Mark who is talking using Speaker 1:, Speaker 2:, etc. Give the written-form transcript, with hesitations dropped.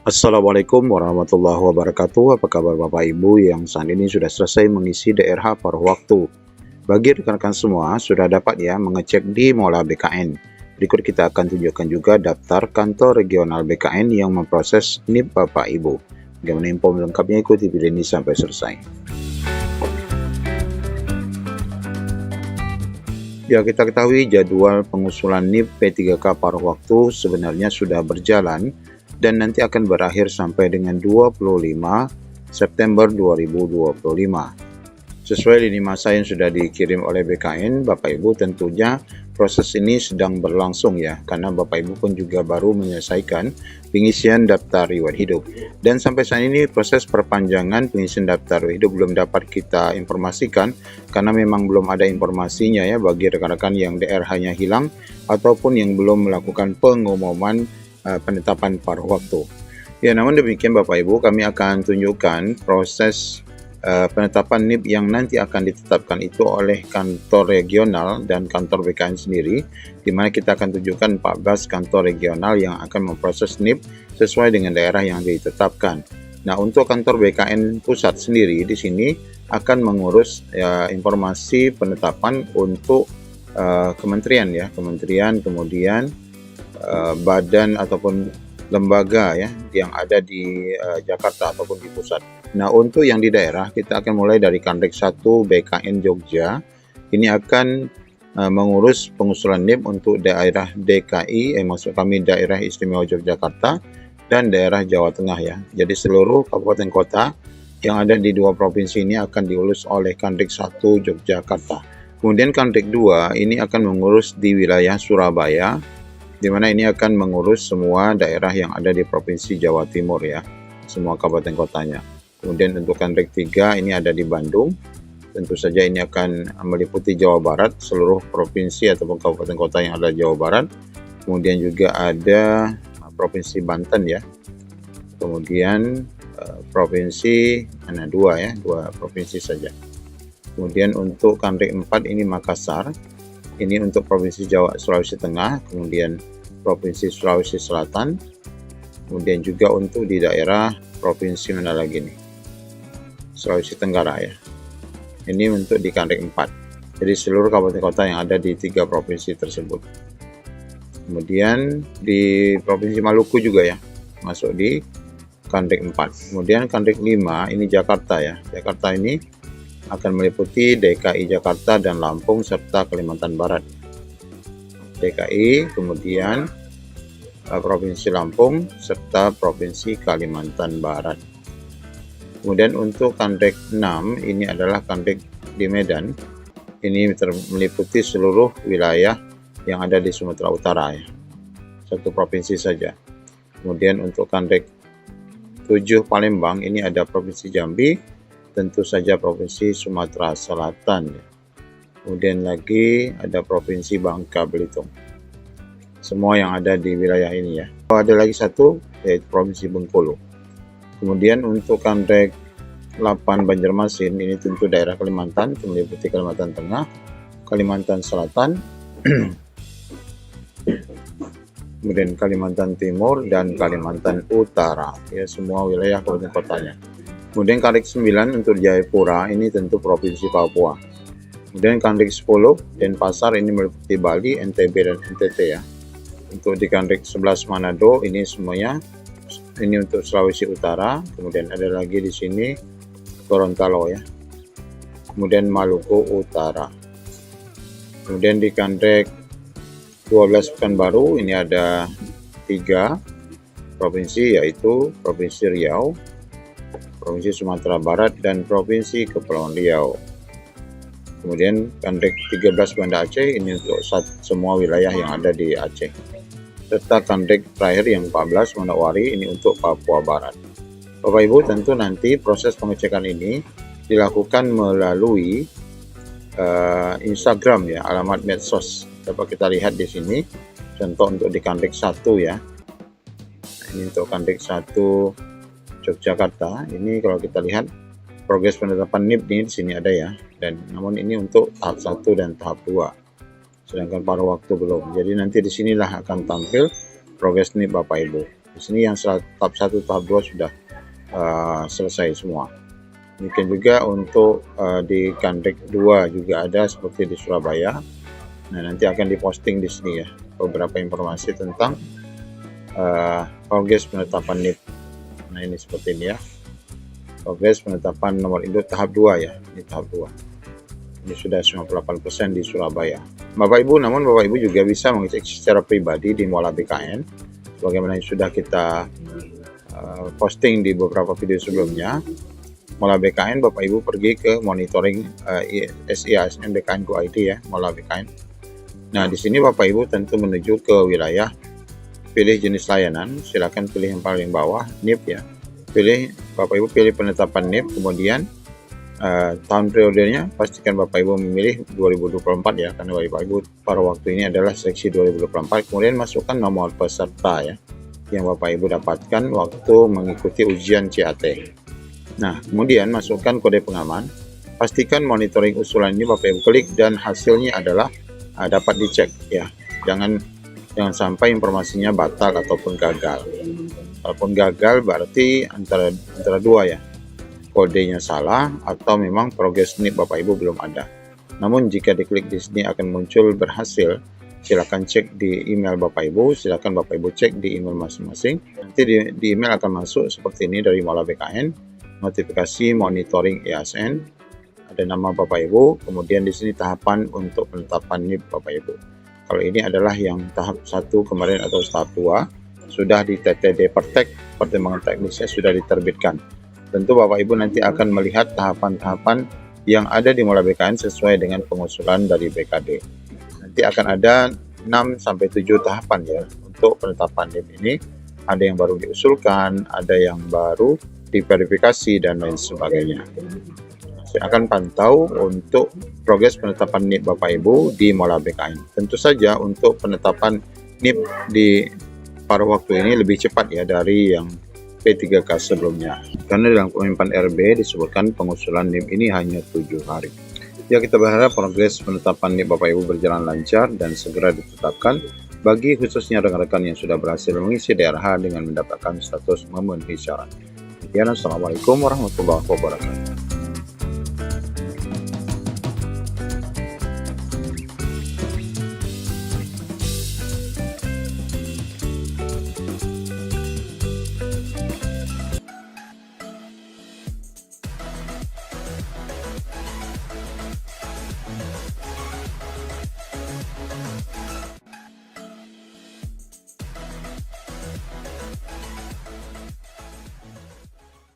Speaker 1: Assalamualaikum warahmatullahi wabarakatuh. Apa kabar Bapak Ibu yang saat ini sudah selesai mengisi DRH paruh waktu? Bagi rekan-rekan semua sudah dapat ya mengecek di Mola BKN. Berikut kita akan tunjukkan juga daftar kantor regional BKN yang memproses NIP Bapak Ibu. Bagaimana info lengkapnya, ikuti video ini sampai selesai. Ya, kita ketahui jadwal pengusulan NIP P3K paruh waktu sebenarnya sudah berjalan dan nanti akan berakhir sampai dengan 25 September 2025. Sesuai lini masa yang sudah dikirim oleh BKN, Bapak Ibu tentunya proses ini sedang berlangsung ya, karena Bapak Ibu pun juga baru menyelesaikan pengisian daftar riwayat hidup. Dan sampai saat ini proses perpanjangan pengisian daftar riwayat hidup belum dapat kita informasikan, karena memang belum ada informasinya ya bagi rekan-rekan yang DRH-nya hilang ataupun yang belum melakukan pengumuman penetapan paruh waktu. Ya, namun demikian Bapak Ibu, kami akan tunjukkan proses penetapan NIP yang nanti akan ditetapkan itu oleh kantor regional dan kantor BKN sendiri, di mana kita akan tunjukkan 14 kantor regional yang akan memproses NIP sesuai dengan daerah yang ditetapkan. Nah, untuk kantor BKN pusat sendiri di sini akan mengurus informasi penetapan untuk kementerian ya, kementerian, kemudian badan ataupun lembaga ya yang ada di Jakarta ataupun di pusat. Nah, untuk yang di daerah kita akan mulai dari Kandik 1 BKN Jogja. Ini akan mengurus pengusulan NIP untuk daerah DKI, maksud kami daerah istimewa Yogyakarta dan daerah Jawa Tengah ya. Jadi seluruh kabupaten kota yang ada di dua provinsi ini akan diurus oleh Kandik 1 Yogyakarta. Kemudian Kandik 2 ini akan mengurus di wilayah Surabaya, di mana ini akan mengurus semua daerah yang ada di Provinsi Jawa Timur ya, semua kabupaten kotanya. Kemudian untuk Kandik 3 ini ada di Bandung, tentu saja ini akan meliputi Jawa Barat, seluruh provinsi ataupun kabupaten kota yang ada di Jawa Barat. Kemudian juga ada Provinsi Banten ya, kemudian Provinsi dua provinsi saja. Kemudian untuk Kandik 4 ini Makassar. Ini untuk Provinsi Sulawesi Tengah, kemudian Provinsi Sulawesi Selatan, kemudian juga untuk di daerah Provinsi mana lagi nih? Sulawesi Tenggara ya. Ini untuk di Kandik 4. Jadi seluruh kabupaten kota yang ada di 3 provinsi tersebut. Kemudian di Provinsi Maluku juga ya, masuk di Kandik 4. Kemudian Kandik 5 ini Jakarta ya. Jakarta ini akan meliputi DKI Jakarta dan Lampung serta Kalimantan Barat. DKI, kemudian Provinsi Lampung serta Provinsi Kalimantan Barat. Kemudian untuk Kandik 6 ini adalah Kandik di Medan. Ini meliputi seluruh wilayah yang ada di Sumatera Utara ya. Satu provinsi saja. Kemudian untuk Kandik 7 Palembang ini ada Provinsi Jambi, tentu saja Provinsi Sumatera Selatan ya. Kemudian lagi ada Provinsi Bangka Belitung. Semua yang ada di wilayah ini ya. Ada lagi satu yaitu Provinsi Bengkulu. Kemudian untuk Kandik 8 Banjarmasin ini tentu daerah Kalimantan, meliputi Kalimantan Tengah, Kalimantan Selatan, kemudian Kalimantan Timur dan Kalimantan Utara ya, semua wilayah kabupaten kotanya. Kemudian Kandik 9 untuk Jayapura ini tentu Provinsi Papua. Kemudian Kandik 10 Denpasar ini meliputi Bali, NTB dan NTT ya. Untuk di Kandik 11 Manado ini semuanya, ini untuk Sulawesi Utara. Kemudian ada lagi di sini Gorontalo ya. Kemudian Maluku Utara. Kemudian di Kandik 12 Pekanbaru ini ada 3 provinsi, yaitu Provinsi Riau, Provinsi Sumatera Barat, dan Provinsi Kepulauan Riau. Kemudian Kandik 13 Banda Aceh ini untuk semua wilayah yang ada di Aceh. Serta Kandik terakhir yang 14 Manowari ini untuk Papua Barat. Bapak Ibu, tentu nanti proses pengecekan ini dilakukan melalui Instagram ya, alamat medsos. Dapat kita lihat di sini. Contoh untuk di Kandik 1 ya. Ini untuk Kandik 1 Yogyakarta. Ini kalau kita lihat progres penetapan NIP di sini ada ya, dan namun ini untuk tahap 1 dan tahap 2, sedangkan paruh waktu belum. Jadi nanti di sinilah akan tampil progres NIP Bapak Ibu. Di sini yang tahap 1, tahap 2 sudah selesai semua. Demikian juga untuk di Kandik 2 juga ada seperti di Surabaya. Nah, nanti akan diposting di sini ya beberapa informasi tentang progres penetapan NIP. Nah, ini seperti ini ya. Progres penetapan nomor induk tahap 2 ya. Ini tahap 2. Ini sudah 98% di Surabaya. Bapak Ibu, namun Bapak Ibu juga bisa mengecek secara pribadi di Mola BKN. Bagaimana yang sudah kita posting di beberapa video sebelumnya. Mola BKN, Bapak Ibu pergi ke monitoring SIASN BKN Go ID ya, Mola BKN. Nah, di sini Bapak Ibu tentu menuju ke wilayah, pilih jenis layanan, silakan pilih yang paling bawah, NIP ya. Bapak Ibu pilih penetapan NIP, kemudian tahun periodenya pastikan Bapak Ibu memilih 2024 ya, karena Bapak Ibu pada waktu ini adalah seleksi 2024. Kemudian masukkan nomor peserta ya, yang Bapak Ibu dapatkan waktu mengikuti ujian CAT. Nah, kemudian masukkan kode pengaman. Pastikan monitoring usulan ini Bapak Ibu klik dan hasilnya adalah dapat dicek ya. Jangan sampai informasinya batal ataupun gagal. Kalaupun gagal berarti antara dua ya. Kodenya salah atau memang progres NIP Bapak Ibu belum ada. Namun jika diklik di sini akan muncul berhasil, silakan cek di email Bapak Ibu, silakan Bapak Ibu cek di email masing-masing. Nanti di email akan masuk seperti ini dari Mola BKN. Notifikasi monitoring IASN, ada nama Bapak Ibu, kemudian di sini tahapan untuk penetapan NIP Bapak Ibu. Kalau ini adalah yang tahap 1 kemarin atau tahap 2, sudah di TTD Pertek, pertimbangan teknisnya sudah diterbitkan. Tentu Bapak Ibu nanti akan melihat tahapan-tahapan yang ada di Mola BKN sesuai dengan pengusulan dari BKD. Nanti akan ada 6-7 tahapan ya untuk penetapan NIP ini. Ada yang baru diusulkan, ada yang baru diverifikasi dan lain sebagainya. Saya akan pantau untuk progres penetapan NIP Bapak Ibu di Mola BKN. Tentu saja untuk penetapan NIP di pada waktu ini lebih cepat ya dari yang P3K sebelumnya. Karena dalam Kemenpan RB disebutkan pengusulan NIP ini hanya 7 hari. Ya, kita berharap progres penetapan NIP Bapak Ibu berjalan lancar dan segera ditetapkan bagi khususnya rekan-rekan yang sudah berhasil mengisi DRH dengan mendapatkan status memenuhi syarat. Assalamualaikum warahmatullahi wabarakatuh.